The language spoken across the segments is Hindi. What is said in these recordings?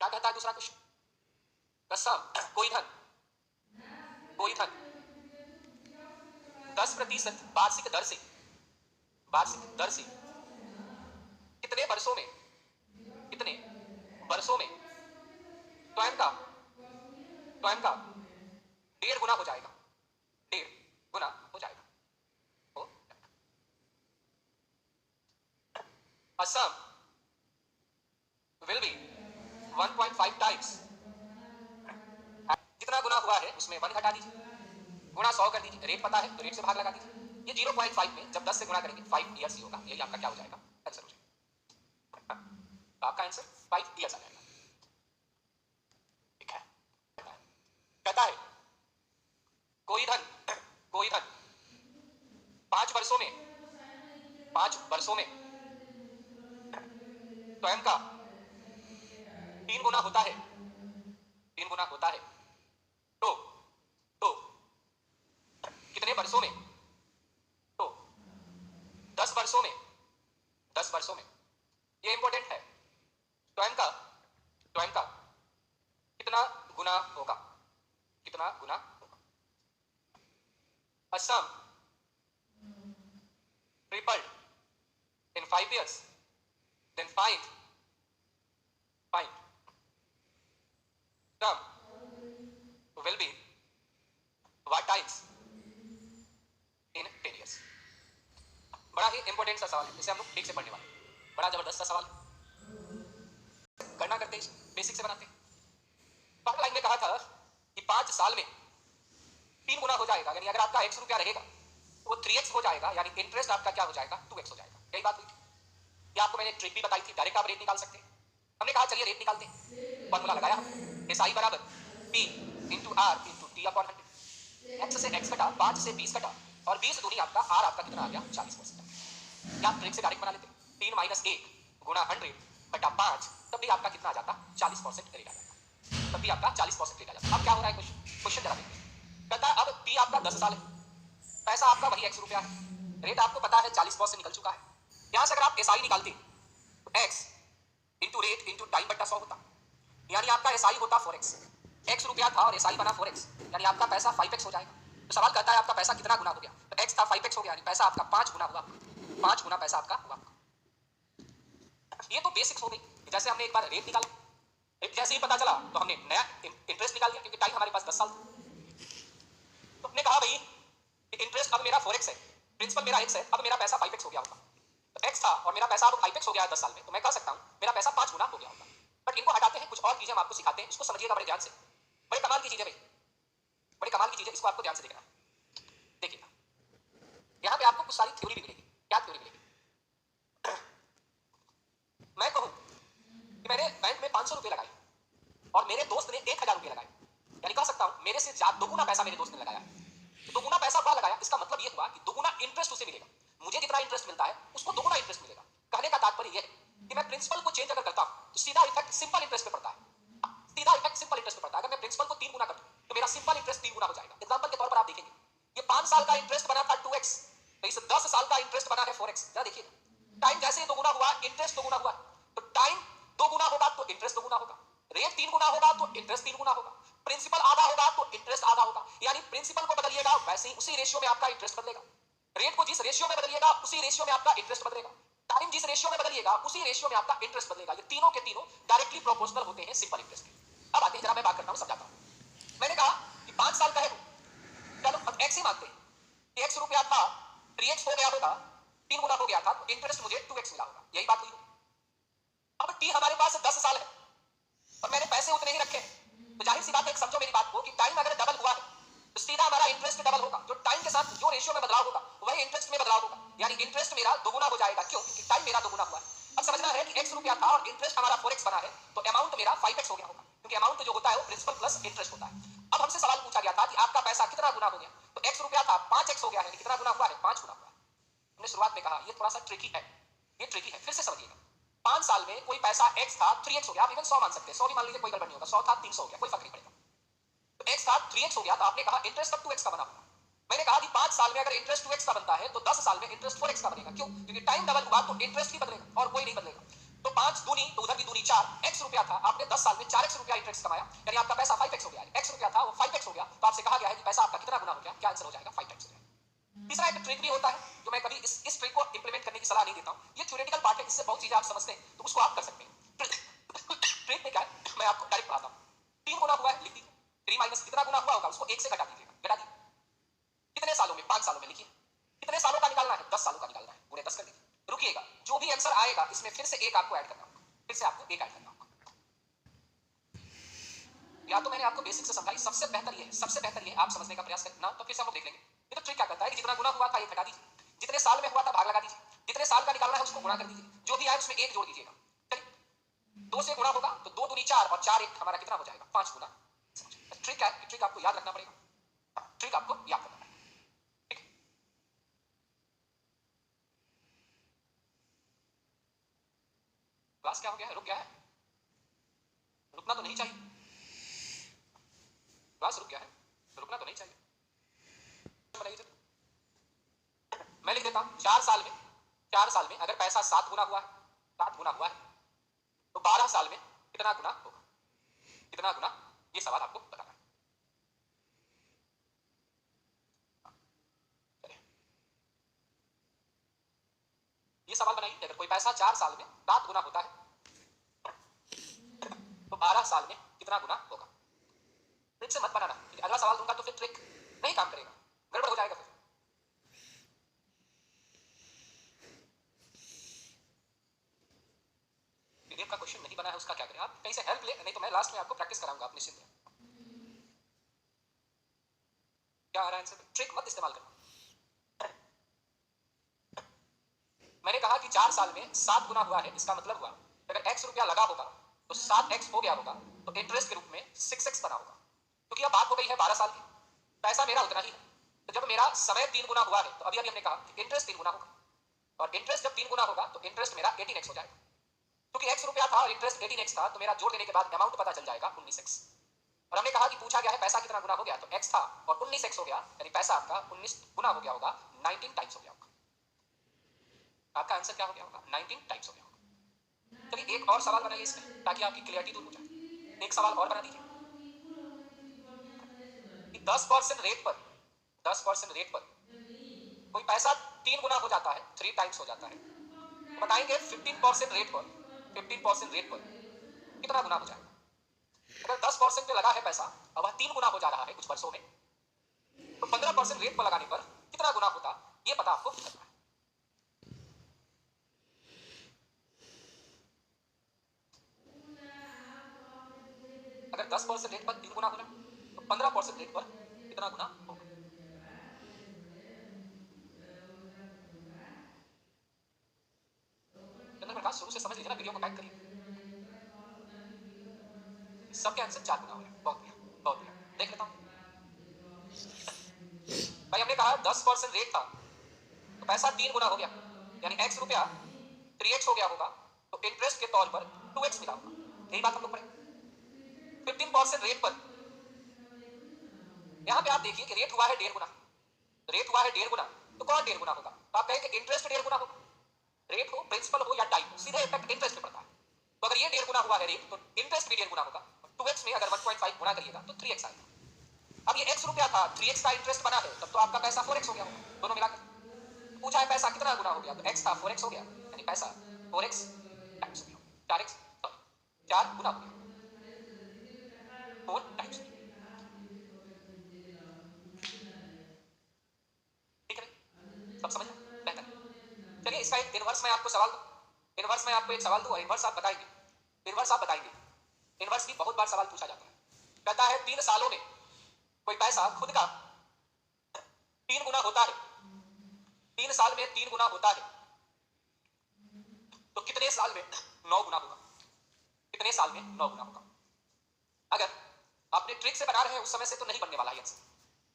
क्या कहता है दूसरा क्वेश्चन? कसम कोई धन 10% वार्षिक दर से कितने वर्षों में स्वयं का 1.5 गुना हो जाएगा। 1.5 गुना हो जाएगा। Assam will be 1.5 times. जितना गुना हुआ है उसमें 1 घटा दीजिए, गुना 100 कर दीजिए, रेट पता है तो रेट से भाग लगा दीजिए। ये 0.5 में जब 10 से गुना करेंगे 5 ईयर्स ही होगा। यही आपका क्या हो जाएगा? आंसर हो जाएगा। आपका आंसर 5 ईयर्स आ जाएगा। ठीक है। कहता है कोई धन 5 वर्षों में स्वयं का 3 गुना होता है तो कितने वर्षों में? तो 10 वर्षों में ये इंपॉर्टेंट है। स्वयं का कितना गुना होगा? Assam tripled in 5 years, then find sum will be what times in 10 years। बड़ा ही इंपॉर्टेंट सा सवाल है, इसे हम लोग ठीक से पढ़ने वाले। बड़ा जबरदस्त सा सवाल है। गणना करते हैं, बेसिक से बनाते हैं। पहली लाइन में कहा था कि 5 साल में 3 गुना हो जाएगा, यानी अगर आपका 100 रुपया रहेगा वो 3x हो जाएगा, यानी इंटरेस्ट आपका क्या हो जाएगा? 2x हो जाएगा। यही बात हुई थी। ये आपको मैंने ट्रिक भी बताई थी, डायरेक्ट आप रेट निकाल सकते हैं। हमने कहा चलिए रेट निकालते हैं। फॉर्मूला लगाया हमने, SI बराबर P into R into T upon 100। x से x कटा, 5 से 20 कटा, और 20 दूनी आपका R आपका कितना आ गया? 40%। क्या आप ट्रिक से डायरेक्ट बना लेते? 3 माइनस 1 गुणा 100 बटा 5, तब भी आपका कितना आ जाता? 40% रेट आ जाता। तब भी आपका 40% रेट आ जाता। अब क्या हो रहा है क्वेश्चन जरा देखते हैं। कहता है अब P आपका 10 साल है, पैसा आपका वही x रुपया है, रेट आपको पता है 40% निकल चुका है। यहां से अगर आप SI निकालते तो x into rate into time बटा 100 होता, यानी आपका SI होता 4x। x रुपया था और SI बना 4x, यानी आपका पैसा 5x हो जाएगा। तो सवाल कहता है आपका पैसा कितना गुना हो गया? तो x था 5x हो गया, यानी पैसा आपका 5 गुना हुआ। 5 गुना पैसा आपका हुआ। ये तो बेसिक्स हो गई। जैसे हमने एक बार रेट निकाला, जैसे ही पता चला तो हमने नया इंटरेस्ट निकाल लिया, क्योंकि टाइम हमारे पास 10 साल था। तो हमने कहा भाई इंटरेस्ट अब मेरा 4x है, प्रिंसिपल मेरा x है, अब मेरा पैसा 5x हो गया होगा। तो x था और मेरा पैसा अब 5x हो गया है 10 साल में, तो मैं कह सकता हूं मेरा पैसा 5 गुना हो गया होगा। बट इनको हटाते हैं, कुछ और चीजें हम आपको सिखाते हैं, इसको समझिएगा बड़े ध्यान से। बड़े कमाल की चीजें भाई, बड़े कमाल की चीजें, इसको आपको ध्यान से देखना। देखिएगा यहां पे आपको कुछ सारी थ्योरी भी मिलेगी। क्या थ्योरी मिलेगी? मैं कहूं कि मैंने बैंक में 500 रुपए लगाए और मेरे दोस्त ने 1000 रुपए लगाए, यानी कह सकता हूं मेरे से ज्यादा दोगुना पैसा मेरे दोस्त ने लगाया। दोगुना पैसा वह लगाया, इसका मतलब यह हुआ कि दोगुना इंटरेस्ट उसे मिलेगा। मुझे जितना इंटरेस्ट मिलता है उसको दोगुना इंटरेस्ट मिलेगा। कहने का तात्पर्य यह है कि मैं प्रिंसिपल को चेंज अगर करता हूं तो सीधा इफेक्ट सिंपल इंटरेस्ट पे पड़ता है। सीधा इफेक्ट सिंपल इंटरेस्ट पे पड़ता है। अगर मैं प्रिंसिपल को 3 गुना कर दूं तो मेरा सिंपल इंटरेस्ट 3 गुना हो जाएगा। एग्जांपल के तौर पर आप देखेंगे ये 5 साल का इंटरेस्ट बना था 2x, तो इस 10 साल का इंटरेस्ट बना है 4x। जरा देखिए टाइम जैसे ही दोगुना हुआ, इंटरेस्ट दोगुना हुआ। तो टाइम 2 गुना होगा तो इंटरेस्ट 2 गुना होगा, रेट 3 गुना होगा तो इंटरेस्ट 3 गुना होगा, प्रिंसिपल आधा होगा तो इंटरेस्ट आधा होगा। यानी प्रिंसिपल को बदलिएगा वैसे ही उसी रेशियो में आपका इंटरेस्ट बदलेगा। रेट को जिस रेशियो में बदलिएगा उसी रेशियो में आपका इंटरेस्ट बदलेगा। टाइम जिस रेशियो में बदलिएगा उसी रेशियो में आपका इंटरेस्ट बदलेगा। ये तीनों के तीनों डायरेक्टली प्रोपोर्शनल होते हैं सिंपल इंटरेस्ट के। अब आते हैं, जरा मैं बात करता हूं, समझाता हूं। मैंने कहा कि 5 साल का है, चलो अब x ही मानते हैं कि x रुपया था, 3x हो गया होगा, 3 गुना हो गया था, तो इंटरेस्ट मुझे 2x मिला होगा। यही बात हुई। अब t हमारे पास 10 साल है और मैंने पैसे उतने ही रखे, तो जाहिर सी बात है, समझो मेरी बात को, कि टाइम अगर डबल हुआ है तो सीधा हमारा इंटरेस्ट डबल होगा। जो टाइम के साथ जो रेशियो में बदलाव होगा वही इंटरेस्ट में बदलाव होगा, यानी इंटरेस्ट मेरा दोगुना हो जाएगा। क्यों? क्योंकि टाइम मेरा दोगुना हुआ है। अब समझना है कि x रुपया था और इंटरेस्ट हमारा 4x बना है, तो अमाउंट मेरा 5x हो गया होगा, क्योंकि अमाउंट जो होता है वो प्रिंसिपल प्लस इंटरेस्ट होता है। अब हमसे सवाल पूछा गया था कि आपका पैसा कितना गुना हो गया, तो x रुपया था 5x हो गया है, कितना गुना हुआ है? 5 गुना हुआ है। हमने शुरुआत में कहा ये थोड़ा सा ट्रिकी है, ये ट्रिकी है, फिर से समझिएगा। 5 साल में कोई पैसा x था 3x हो गया, आप इवन 100 मान सकते हैं, 100 भी मान लीजिए, कोई गड़बड़ नहीं होगा। 100 था 300 हो गया, कोई फर्क नहीं पड़ेगा। तो x था 3x हो गया, तो आपने कहा इंटरेस्ट अब 2x का बना होगा। मैंने कहा कि 5 साल में अगर इंटरेस्ट 2x का बनता है तो 10 साल में इंटरेस्ट 4x का बनेगा। क्यों? क्योंकि टाइम डबल हुआ तो इंटरेस्ट ही बदलेगा और कोई नहीं बदलेगा। तो 5 दूनी तो उधर भी दूनी 4, x रुपया था, आपने 10 साल में 4x रुपया इंटरेस्ट कमाया, यानी आपका पैसा 5x हो गया। x रुपया था वो 5x हो गया, तो आपसे कहा गया है कि पैसा आपका कितना गुना हो गया? क्या आंसर हो जाएगा? 5x हो जाएगा। तीसरा एक ट्रिक भी होता है जो मैं कभी इस ट्रिक को इंप्लीमेंट करने की सलाह नहीं देता हूं, ये थ्योरेटिकल पार्ट है, इससे बहुत चीजें आप समझते हैं तो उसको आप कर सकते हैं। ट्रिक में क्या है, मैं आपको डायरेक्ट बताता हूं। 3 गुना हुआ है, लिख दीजिए। 3 माइनस कितना गुना हुआ होगा उसको 1 से घटा दीजिएगा, घटा दीजिए। कितने सालों में? 5 सालों में। लिखिए कितने सालों का निकालना है? 10 सालों का निकालना है, पूरे 10 कर दीजिए। रुकिएगा, जो भी आंसर आएगा इसमें फिर से एक आपको ऐड करना होगा, फिर से आपको एक ऐड करना होगा। या तो मैंने आपको बेसिक से समझाई, सबसे बेहतर ये है, सबसे बेहतर ये आप समझने का प्रयास करना, तो फिर से हम देख लेंगे। ये तो ट्रिक क्या करता है कि जितना गुना हुआ था एक घटा दीजिए, जितने साल में हुआ था भाग लगा दीजिए, जितने साल का निकालना है उसको गुणा कर दीजिए, जो भी आए उसमें एक जोड़ दीजिएगा। चलिए 2 से गुणा होगा तो 2 दूनी 4 और 4 1 हमारा कितना हो जाएगा? 5 गुना। ट्रिक क्या है? ट्रिक आपको याद रखना पड़ेगा, ट्रिक आपको याद करना पड़ेगा। ठीक, क्लास क्या हो गया है? रुक गया है? रुकना तो नहीं चाहिए, क्लास रुक गया है, रुकना तो नहीं चाहिए। मैं लिख देता हूं 4 साल में, 4 साल में अगर पैसा 7 गुना हुआ है, 7 गुना हुआ है, तो 12 साल में कितना गुना होगा? कितना गुना? ये सवाल आपको बताना है। ये सवाल बनाइए, अगर कोई पैसा 4 साल में 7 गुना होता है तो 12 साल में कितना गुना होगा? ट्रिक से मत बनाना, अगला सवाल दूंगा तो फिर ट्रिक नहीं काम करेगा, गड़बड़ हो जाएगा फिर। पीडीएफ का क्वेश्चन नहीं बना है उसका क्या करें? आप कहीं से हेल्प ले, नहीं तो मैं लास्ट में आपको प्रैक्टिस कराऊंगा, आप निश्चिंत रहें। क्या आ रहा है आंसर? ट्रिक मत इस्तेमाल करना। मैंने कहा कि 4 साल में 7 गुना हुआ है, इसका मतलब हुआ अगर x रुपया लगा होगा तो 7x हो गया होगा, तो इंटरेस्ट के रूप में 6x बना होगा। क्योंकि अब बात हो गई है 12 साल की, पैसा मेरा उतना ही है, तो जब मेरा समय 3 गुना हुआ है तो अभी हमने कहा कि इंटरेस्ट 3 गुना होगा, और इंटरेस्ट जब 3 गुना होगा तो इंटरेस्ट मेरा 18x हो जाएगा। क्योंकि x रुपया था और इंटरेस्ट 18x था, तो मेरा जोड़ देने के बाद अमाउंट पता चल जाएगा 19x। और हमने कहा कि पूछा गया है पैसा कितना गुना हो गया, तो x था और 19x हो गया, यानी पैसा आपका 19 गुना हो गया होगा, 19 टाइम्स हो गया होगा। आपका आंसर क्या हो गया होगा? 19 टाइम्स हो गया होगा। चलिए एक और सवाल बनाइए इसमें, ताकि आपकी क्लियरिटी दूर हो जाए। एक सवाल और बना दीजिए कि 10% रेट पर, 10% रेट पर कोई पैसा 3 गुना हो जाता है, 3 टाइम्स हो जाता है, तो बताएंगे 15% रेट पर, 15% रेट पर कितना गुना हो जाएगा? अगर 10% पे लगा है पैसा और वह 3 गुना हो जा रहा है कुछ वर्षों में, तो 15% रेट पर लगाने पर कितना गुना होता, ये पता आपको करना है। अगर 10% रेट पर 3 गुना होना, तो 15% रेट पर कितना गुना होगा? चंद्र प्रकाश शुरू से समझ लीजिए ना, वीडियो को टाइप करिए। सबके आंसर 4 गुना हो रहे हैं, बहुत बढ़िया, बहुत बढ़िया। देख लेता हूं भाई, हमने कहा 10% रेट था तो पैसा 3 गुना हो गया, यानी x रुपया 3x हो गया होगा, तो इंटरेस्ट के तौर पर 2x मिला होगा। यही बात हम लोग पढ़े। 15% रेट पर, यहां पे आप देखिए कि रेट हुआ है 1.5 गुना, रेट हुआ है 1.5 गुना, तो कौन 1.5 गुना होगा? तो आप कहेंगे इंटरेस्ट 1.5 गुना होगा। रेट हो, प्रिंसिपल हो या टाइम हो, सीधे इफेक्ट इंटरेस्ट पे पड़ता है। तो अगर ये 1.5 गुना हुआ है रेट, तो इंटरेस्ट भी 1.5 गुना होगा। 2x में अगर 1.5 गुना करिएगा तो 3x आएगा। अब ये x रुपया था, 3x का इंटरेस्ट बना है, तब तो आपका पैसा 4x हो गया होगा, दोनों मिलाकर। पूछा है पैसा कितना गुना हो गया, तो x था 4x हो गया, यानी पैसा 4x टाइम्स हो गया, 4x 4 गुना हो गया, 4 टाइम्स। ठीक है, सब समझ में बेहतर। चलिए इसका एक इनवर्स मैं आपको सवाल दूं, इनवर्स मैं आपको एक सवाल दूं और इनवर्स आप बताएंगे, इनवर्स आप बताएंगे। इनवर्स की बहुत बार सवाल पूछा जाता है, कहता है 3 सालों में कोई पैसा खुद का 3 गुना होता है, 3 साल में 3 गुना होता है, तो कितने साल में 9 गुना होगा? कितने साल में 9 गुना होगा? अगर आपने ट्रिक से बना रहे हैं उस समय से तो नहीं बनने वाला है आंसर,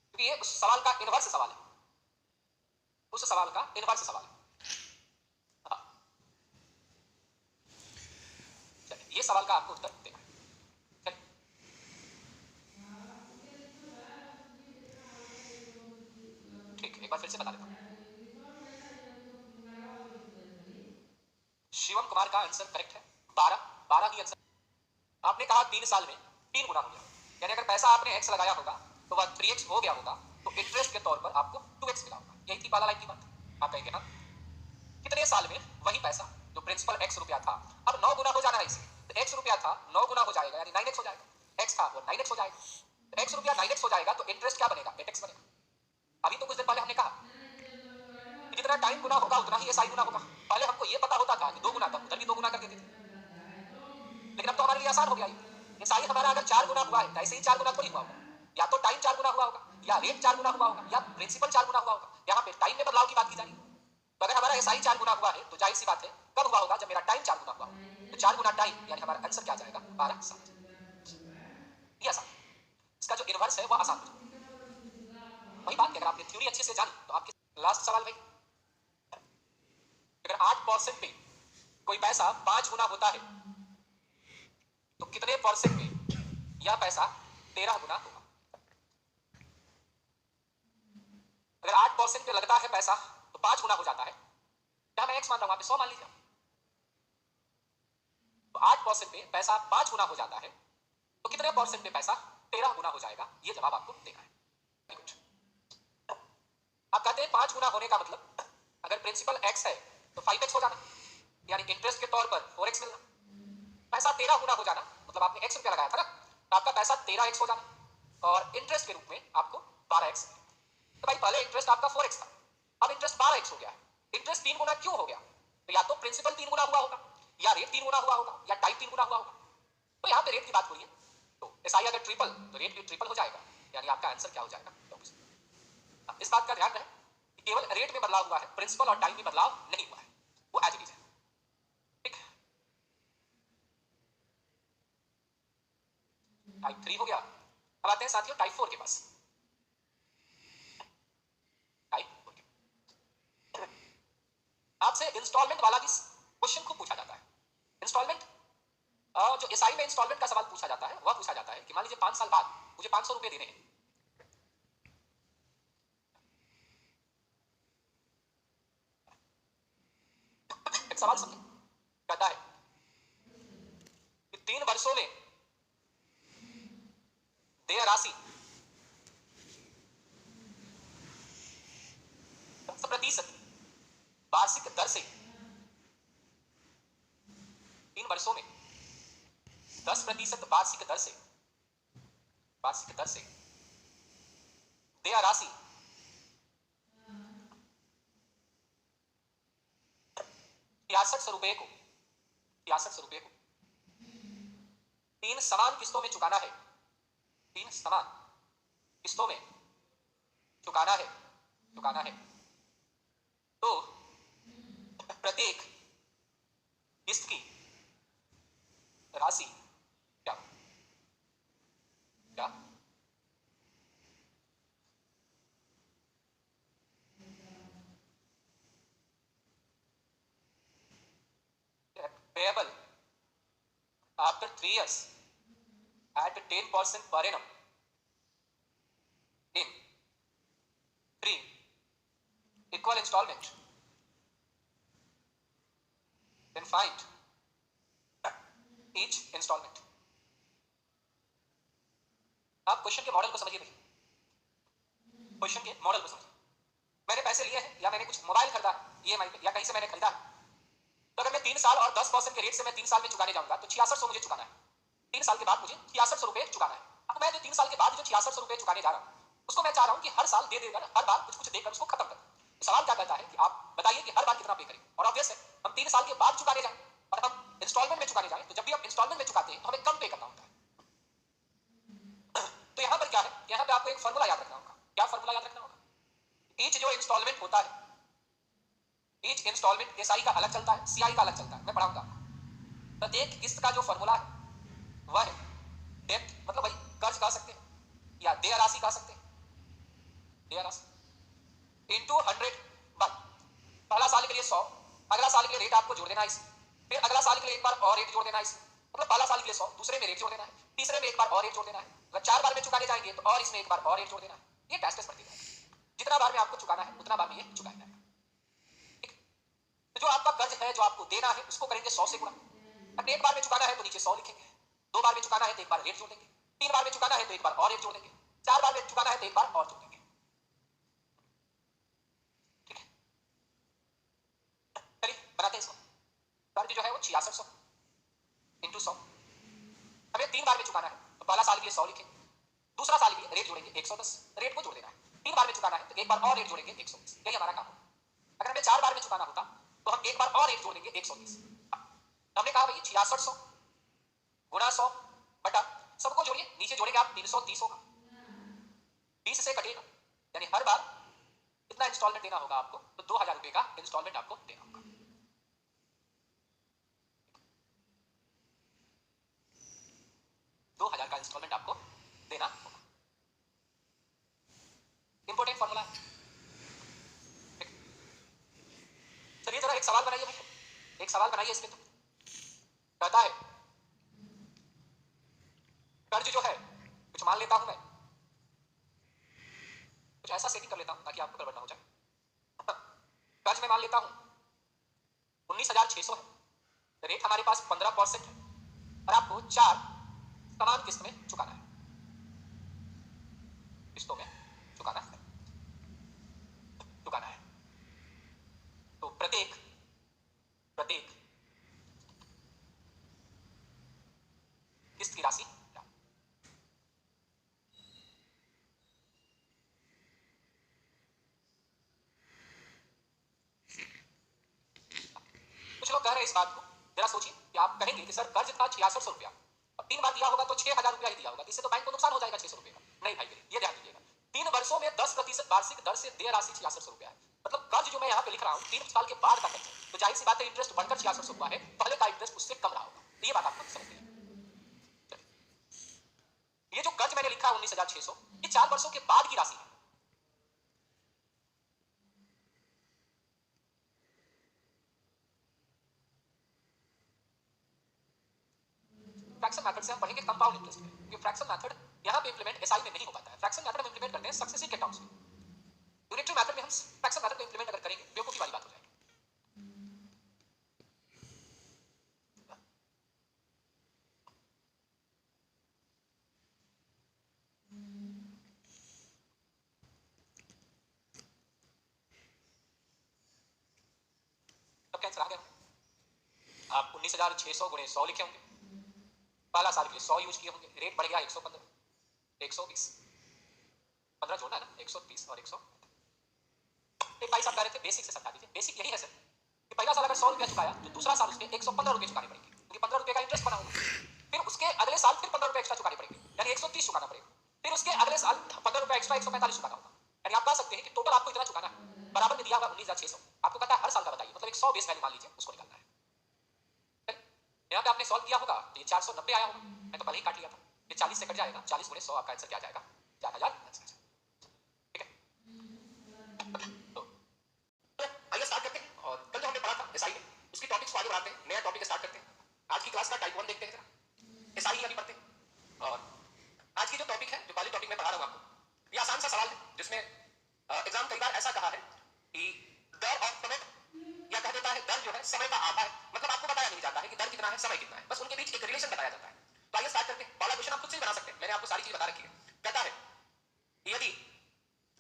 क्योंकि ये उस सवाल का इनवर्स सवाल है, उस सवाल का इनवर्स सवाल है। चलिए ये सवाल का आपको उत्तर देना है। ठीक, एक बार फिर से बता देता हूं। शिवम कुमार का आंसर करेक्ट है 12, 12 ही आंसर। आपने कहा 3 साल में 3 गुना हो गया, यानी अगर पैसा आपने x लगाया होगा तो वह 3x हो गया होगा, तो इंटरेस्ट के तौर पर आपको 2x मिला होगा। यही थी पाला लाइन की बात। आप कहेंगे हाँ कितने साल में वही पैसा जो प्रिंसिपल x रुपया था, अब 9 गुना हो जाना है इसे, तो x रुपया था 9 गुना हो जाएगा, यानी 9x हो जाएगा, x था वो 9x हो जाएगा, तो x रुपया 9x हो जाएगा, तो इंटरेस्ट क्या बनेगा 8x बनेगा। अभी तो कुछ दिन पहले हमने कहा जितना टाइम गुना होगा उतना ही एसआई गुना होगा। पहले हमको ये पता होता था कि 2 गुना, तब उधर भी 2 गुना कर देते थे, लेकिन अब तो हमारे लिए आसान हो गया ये। एसआई हमारा अगर 4 गुना हुआ है, ऐसे ही 4 गुना थोड़ी हुआ होगा, या तो टाइम 4 गुना हुआ होगा, या रेट 4 गुना हुआ होगा, या प्रिंसिपल 4 गुना हुआ होगा। यहाँ पे टाइम में बदलाव की बात की जा रही है, तो अगर हमारा एसआई 4 गुना हुआ है तो जाहिर सी बात है कब हुआ होगा, जब मेरा टाइम 4 गुना हुआ होगा, तो 4 गुना टाइम, यानी हमारा आंसर क्या जाएगा 12 साल। ये आसान, इसका जो इनवर्स है वो आसान हो जाएगा। वही बात कि अगर आपने थ्योरी अच्छे से जानी तो आपके लास्ट सवाल भाई, अगर 8% पे कोई पैसा 5 गुना होता है तो कितने परसेंट में यह पैसा 13 गुना होगा। अगर 8% पे लगता है पैसा तो 5 गुना हो जाता है, क्या मैं x मान रहा हूं, वहां पे 100 मान लीजिए, तो 8% पे पैसा 5 गुना हो जाता है, तो कितने परसेंट पे पैसा 13 गुना हो जाएगा, ये जवाब आपको देना है। आप कहते हैं 5 गुना होने का मतलब अगर प्रिंसिपल x है तो 5x हो जाना, यानी इंटरेस्ट के तौर पर 4x मिलना। पैसा 13 गुना हो जाना मतलब आपने x रुपया लगाया था ना, तो आपका पैसा 13x हो जाना, और इंटरेस्ट के रूप में आपको 12x। तो भाई पहले इंटरेस्ट आपका 4x था, अब इंटरेस्ट 12x हो गया है। इंटरेस्ट 3 गुना क्यों हो गया, तो या तो प्रिंसिपल 3 गुना हुआ होगा, या रेट 3 गुना हुआ होगा, या टाइम 3 गुना हुआ होगा। तो यहाँ पे रेट की बात हो रही है, तो एसआई अगर ट्रिपल तो रेट भी ट्रिपल हो जाएगा, यानी आपका आंसर क्या हो जाएगा। इस बात का ध्यान रहे कि केवल रेट में बदलाव हुआ है, प्रिंसिपल और टाइम में बदलाव नहीं हुआ है, वो एज इट इज है। ठीक, टाइप 3 हो गया। अब आते हैं साथियों टाइप 4 के पास। टाइप 4 आपसे इंस्टॉलमेंट वाला भी क्वेश्चन खूब पूछा जाता है। इंस्टॉलमेंट जो एसआई में इंस्टॉलमेंट का सवाल पूछा जाता है, वह पूछा जाता है कि मान लीजिए 5 साल बाद मुझे 500 रुपए देने हैं, एक सवाल समझो, कहता है कि 3 वर्षों में देय राशि 10% वार्षिक दर से, 3 वर्षों में 10% वार्षिक दर से देय राशि 6600 रुपए को 3 समान किस्तों में चुकाना है, 3 समान किस्तों में चुकाना है, तो प्रत्येक किस्त की राशि क्या क्या payable after 3 years at 10% per annum in 3 equal installment, then find each installment। आप क्वेश्चन के मॉडल को समझिए, क्वेश्चन के मॉडल को समझिए। मैंने पैसे लिए हैं, या मैंने कुछ मोबाइल खरीदा ईएमआई पे, या कहीं से मैंने खरीदा, तो अगर मैं 3 साल और 10% के रेट से मैं 3 साल में चुकाने जाऊंगा तो 6600 मुझे चुकाना है। 3 साल के बाद मुझे 6600 रुपए चुकाना है। अब मैं जो 3 साल के बाद जो 6600 रुपए चुकाने जा रहा हूं, उसको मैं चाह रहा हूं कि हर साल दे देकर, हर बार कुछ कुछ देकर उसको खत्म कर। तो सवाल क्या कहता है कि आप बताइए कि हर बार कितना पे करें, और ऑब्वियस है हम 3 साल के बाद चुकाने जाएं और हम इंस्टॉलमेंट में चुकाने जाएं, तो जब भी हम इंस्टॉलमेंट में चुकाते हैं तो हमें कम पे करना होता है। तो यहां पर क्या है, यहां पे आपको एक फॉर्मूला याद रखना होगा। क्या फॉर्मूला याद रखना होगा, ईच जो इंस्टॉलमेंट होता है, ईच इंस्टॉलमेंट एसआई का अलग चलता है, सीआई का अलग चलता है, मैं पढ़ाऊंगा। प्रत्येक किस्त का जो फॉर्मूला है वह है डेट, मतलब भाई कर्ज कह सकते हैं, या देय राशि कह सकते हैं, देय राशि इनटू 100 बाय, पहला साल के लिए 100, अगला साल के लिए रेट आपको जोड़ देना है इस, फिर अगला साल के लिए एक बार और रेट जोड़ देना है इस, मतलब पहला साल के लिए 100, दूसरे में रेट जोड़ देना है, तीसरे में एक बार और रेट जोड़ देना है, अगर 4 बार में चुकाने जाएंगे तो और इसमें एक बार और रेट जोड़ देना है। ये टेस्ट बढ़ती जाएगा, जितना बार में आपको चुकाना है उतना बार में ये चुकाया जाएगा। तो जो आपका कर्ज है जो आपको देना है उसको करेंगे 100 से गुणा। अगर एक बार में चुकाना है तो नीचे 100 लिखेंगे, 2 बार में चुकाना है तो एक बार रेट जोड़ देंगे, 3 बार में चुकाना है तो एक बार और रेट जोड़ देंगे, 4 बार में चुकाना है तो एक बार और जोड़ देंगे। ठीक है, चलिए बनाते हैं इसको। कर्ज जो है वो 6600 इंटू 100, हमें 3 बार में चुकाना है तो पहला साल के लिए 100 लिखेंगे, दूसरा साल के लिए रेट जोड़ेंगे 110, रेट को जोड़ देना है, 3 बार में चुकाना है तो एक बार और रेट जोड़ेंगे 120, यही हमारा काम है। अगर हमें 4 बार में चुकाना होता तो हम एक बार और रेट जोड़ देंगे 120। हमने कहा भाई 6600 गुणा 100 बटा, सबको जोड़िए, नीचे जोड़ेंगे आप 330 होगा, 20 से कटेगा, यानी हर बार कितना इंस्टॉलमेंट देना होगा आपको, तो 2000 रुपए का इंस्टॉलमेंट आपको देना होगा। 2000 का इंस्टॉलमेंट आपको देना होगा। इंपॉर्टेंट फॉर्मूला है। चलिए जरा एक सवाल बनाइए भाई, एक सवाल बनाइए इसमें। तो कहता है कर्ज जो है, कुछ मान लेता हूं मैं, कुछ ऐसा सेटिंग कर लेता हूं ताकि आपको गड़बड़ ना हो जाए। कर्ज में मान लेता हूं 19,600 है, रेट हमारे पास 15% है और आपको 4 समान किस्त में चुकाना है, किस्तों में चुकाना है, चुकाना है। तो प्रत्येक किस्त की राशि, कुछ लोग कह रहे हैं इस बात को, जरा सोचिए कि आप कहेंगे कि सर कर्ज था 6600 रुपया, अब 3 बार दिया होगा तो 6000 रुपया ही दिया होगा, इससे तो बैंक को नुकसान हो जाएगा 600 रुपये का। नहीं भाई मेरे, ये ध्यान दीजिएगा, 3 वर्षों में 10% वार्षिक दर से देय राशि 6600 रुपया है। मतलब कर्ज जो मैं यहाँ पे लिख रहा हूँ 3 साल के बाद का कर्ज है, तो जाहिर सी बात है इंटरेस्ट बढ़कर 6600 हुआ है, पहले का इंटरेस्ट उससे कम रहा होगा। तो ये बात आपको समझ में, ये जो कर्ज मैंने लिखा है 19,600, ये 4 वर्षों के बाद की राशि है। फ्रैक्शन मेथड से हम पढ़ेंगे कंपाउंड इंटरेस्ट में, क्योंकि फ्रैक्शन मेथड यहाँ पे इंप्लीमेंट एसआई में नहीं हो पाता है। फ्रैक्शन मेथड हम इंप्लीमेंट करते हैं सक्सेसिव के टर्म्स में, यूनिटरी मेथड में हम फ्रैक्शन मेथड को इंप्लीमेंट अगर करेंगे बेवकूफी वाली बात हो जाएगी। तो कैंसर आ गया, आप 19,600 गुणे 100 लिखे होंगे, पहला साल के लिए 100 यूज किए होंगे, रेट बढ़ गया 115, 120, 15 जोड़ना है ना, 130 और 100। एक भाई साहब कह रहे थे बेसिक से समझा दीजिए। बेसिक यही है सर कि पहला साल अगर 100 रुपया चुकाया तो दूसरा साल उसके 115 रुपये चुकाने पड़ेंगे, क्योंकि 15 रुपये का इंटरेस्ट बना होगा, फिर उसके अगले साल फिर 15 रुपये एक्स्ट्रा चुकाने पड़ेंगे, यानी 130 चुकाना पड़ेगा, फिर उसके अगले साल 15 रुपये एक्स्ट्रा 145 चुकाना होगा। यानी आप कह सकते हैं कि टोटल आपको इतना चुकाना है, बराबर में दिया हुआ 19,600, आपको कहता है हर साल का बताइए, मतलब एक 100 बेस वैल्यू मान लीजिए, उसको निकालना है। यहाँ पे आपने सॉल्व किया होगा तो ये 490 आया होगा, मैं तो पहले ही काट लिया था, ये 40 से कट जाएगा, 40 गुणे 100 आपका आंसर क्या आ जाएगा, 4000 आंसर। ठीक है, तो आइए स्टार्ट करते हैं। और कल जो हमने पढ़ा था एसआई में, उसकी टॉपिक्स को आगे बढ़ाते हैं, नया टॉपिक स्टार्ट करते हैं। आज की क्लास का टाइप 1 देखते हैं जरा, एसआई अभी पढ़ते हैं। और आज की जो टॉपिक है, जो पहले टॉपिक में पढ़ा रहा हूं आपको, ये आसान सा सवाल है जिसमें एग्जाम कई बार ऐसा कहा है कि दर ऑफ पेमेंट, या कह देता है दर जो है समय का आधा है, मतलब आपको बताया नहीं जाता है कि दर कितना है समय कितना है, बस उनके बीच एक रिलेशन बताया जाता है। तो आइए स्टार्ट करते हैं। पहला क्वेश्चन आप खुद से ही बना सकते हैं, मैंने आपको सारी चीज बता रखी है। कहता है यदि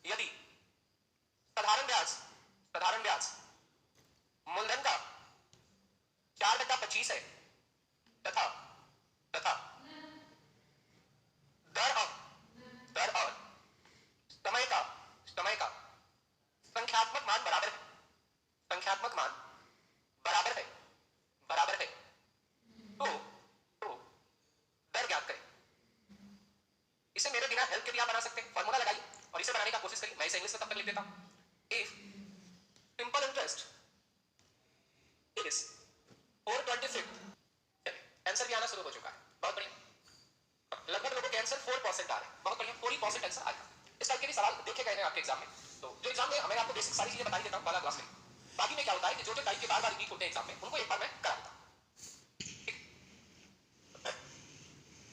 यदि साधारण ब्याज मूलधन का 4/25 है तथा तथा दर और समय का संख्यात्मक मान बराबर है, संख्यात्मक मान बराबर है, तो दर ज्ञात करें। इसे मेरे बिना हेल्प के भी आप बना सकते हैं, फॉर्मूला लगाइए और इसे बनाने का कोशिश करिए। मैं इसे इंग्लिश में तब तक लिख देता हूं। If simple interest is 4/25, answer भी आना शुरू हो चुका है, बहुत बढ़िया। लगभग लोगों के आंसर 4% आ रहे हैं, बहुत बढ़िया, 4% आंसर आएगा। इस टाइप के भी सवाल देखे गए हैं आपके एग्जाम में। तो जो एग्जाम में मैं आपको बेसिक सारी चीजें बता ही देता हूं पहला क्लास में, बाकी में क्या होता है कि जो जो टाइप के बार बार रिपीट होते हैं एग्जाम में, उनको एक बार मैं करा देता हूं।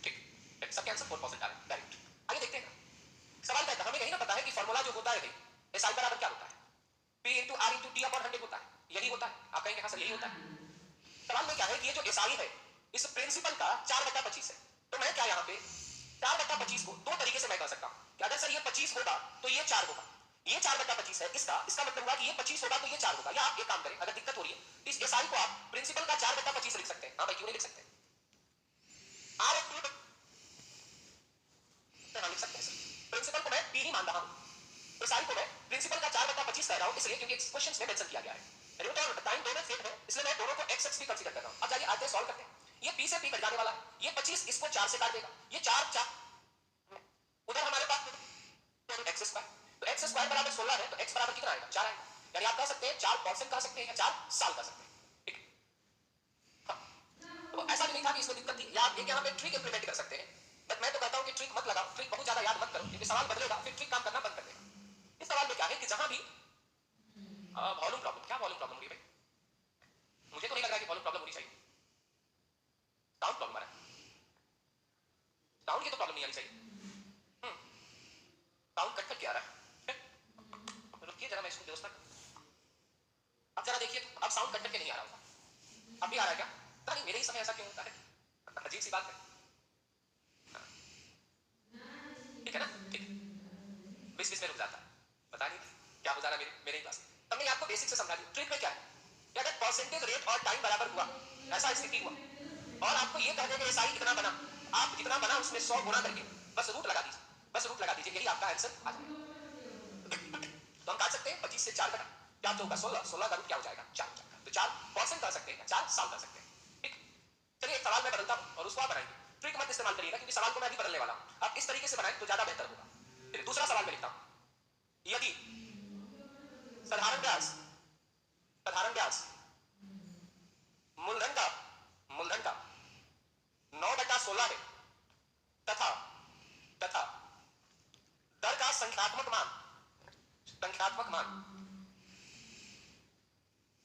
ठीक, सबके आंसर 4% आ रहे हैं डायरेक्ट। आइए देखते हैं। सवाल कहता है, हमें यही ना पता है कि फॉर्मूला जो होता है एसआई बराबर क्या होता है, P into R into T upon 100 होता है, यही होता है। आप कहेंगे पाई है इस प्रिंसिपल का 4/25 है। तो मैं क्या यहाँ पे 4/25 को दो तरीके से मैं कर सकता हूँ कि अगर सर ये 25 होगा तो ये 4 होगा, ये 4/25 है इसका मतलब हुआ कि ये 25 होगा तो ये 4 होगा। या आप एक काम करें, अगर दिक्कत हो रही है इस एसआई को आप प्रिंसिपल का 4/25 लिख सकते हैं। हाँ भाई क्यों नहीं लिख सकते, आर लिख सकते हैं सर। प्रिंसिपल को मैं पी ही मान रहा हूँ, एसआई को मैं प्रिंसिपल का 4/25 कह रहा हूँ, इसलिए क्योंकि क्वेश्चन में मेंशन किया गया है रूट और टाइम दोनों सेम है, इसलिए मैं दोनों को एक्स एक्स भी कंसीडर कर रहा हूँ। अब जाइए आते सॉल्व करते हैं। ये पी से पी कट जाने वाला है, ये 25 इसको 4 से काट देगा, ये 4 4 उधर हमारे पास एक्स स्क्वायर, तो एक्स स्क्वायर बराबर 16 है, तो एक्स बराबर कितना आएगा 4 आएगा। यानी आप कह सकते हैं 4% कह सकते हैं या 4 साल कह सकते हैं, ठीक है। हाँ, तो ऐसा भी नहीं था कि इसमें दिक्कत थी, या आप एक यहाँ पे ट्रिक इंप्लीमेंट कर सकते हैं, बट मैं तो कहता हूँ कि ट्रिक मत लगाओ, ट्रिक बहुत ज्यादा याद मत करो, क्योंकि सवाल बदलेगा फिर ट्रिक काम करना बंद कर देगा। इस सवाल में क्या है कि जहां भी वॉल्यूम प्रॉब्लम, क्या वॉल्यूम प्रॉब्लम होगी भाई, मुझे तो नहीं लग रहा है कि वॉल्यूम प्रॉब्लम होनी चाहिए, साउंड प्रॉब्लम आ रहा है, साउंड की तो प्रॉब्लम नहीं आनी चाहिए। साउंड कट कट के आ रहा है, रुकिए जरा मैं इसको व्यवस्था कर, अब जरा देखिए तो अब साउंड कट कट के नहीं आ रहा होगा, अब भी आ रहा है क्या, पता नहीं मेरे ही समय ऐसा क्यों होता है, अजीब सी बात है। ठीक है ना, ठीक है, बीच बीच में रुक जाता है, पता नहीं क्या हो जा रहा है मेरे ही पास। तब मैंने आपको बेसिक से समझा दिया। ट्रिक में क्या है कि अगर परसेंटेज रेट और टाइम बराबर हुआ, ऐसा स्थिति हुआ, और आपको ये कहने के एसआई कितना बना, आप जितना बना उसमें 100 गुना करके बस रूट लगा दीजिए, बस रूट लगा दीजिए, यही आपका आंसर आ जाएगा। तो हम काट सकते हैं 25 से 4 कटा, 4 चौका 16, 16 का रूट क्या हो जाएगा 4 हो जाएगा, तो 4% कर सकते हैं, 4 साल कर सकते हैं, ठीक। चलिए एक सवाल मैं बदलता हूं और उसको आप बनाएंगे, ट्रिक मत इस्तेमाल करिएगा क्योंकि सवाल को मैं अभी बदलने वाला हूं, आप इस तरीके से बनाएं तो ज्यादा बेहतर होगा। फिर दूसरा सवाल मैं लिखता हूं, यदि साधारण ब्याज, साधारण ब्याज मूलधन का 9/16 है, तथा तथा दर का संख्यात्मक मान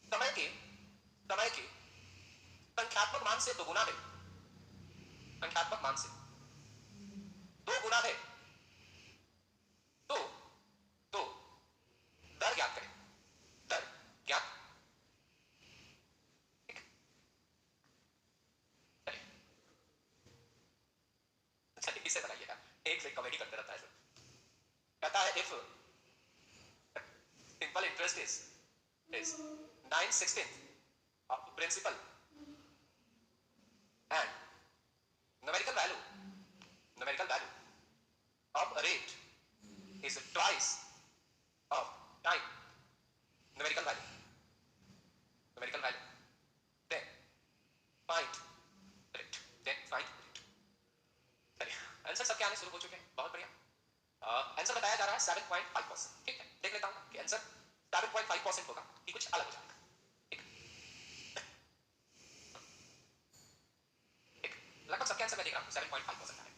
समय के संख्यात्मक मान से दोगुना है, संख्यात्मक मान से 2 गुना है, तो दर ज्ञात करें, दर ज्ञात, इसे बनाइएगा, एक से कॉमेडी करते रहता है सर, कहता है if simple interest is 9/16 of principal and numerical value of a rate is twice of time numerical value then find rate, चलिए आंसर सबके आने शुरू हो चुके हैं, बहुत बढ़िया। आंसर बताया जा रहा है 7.5%, ठीक है, देख लेता हूं कि आंसर 7.5% होगा कि कुछ अलग हो जाएगा, ठीक, लगभग सबके आंसर मैं देख रहा हूं 7.5% है।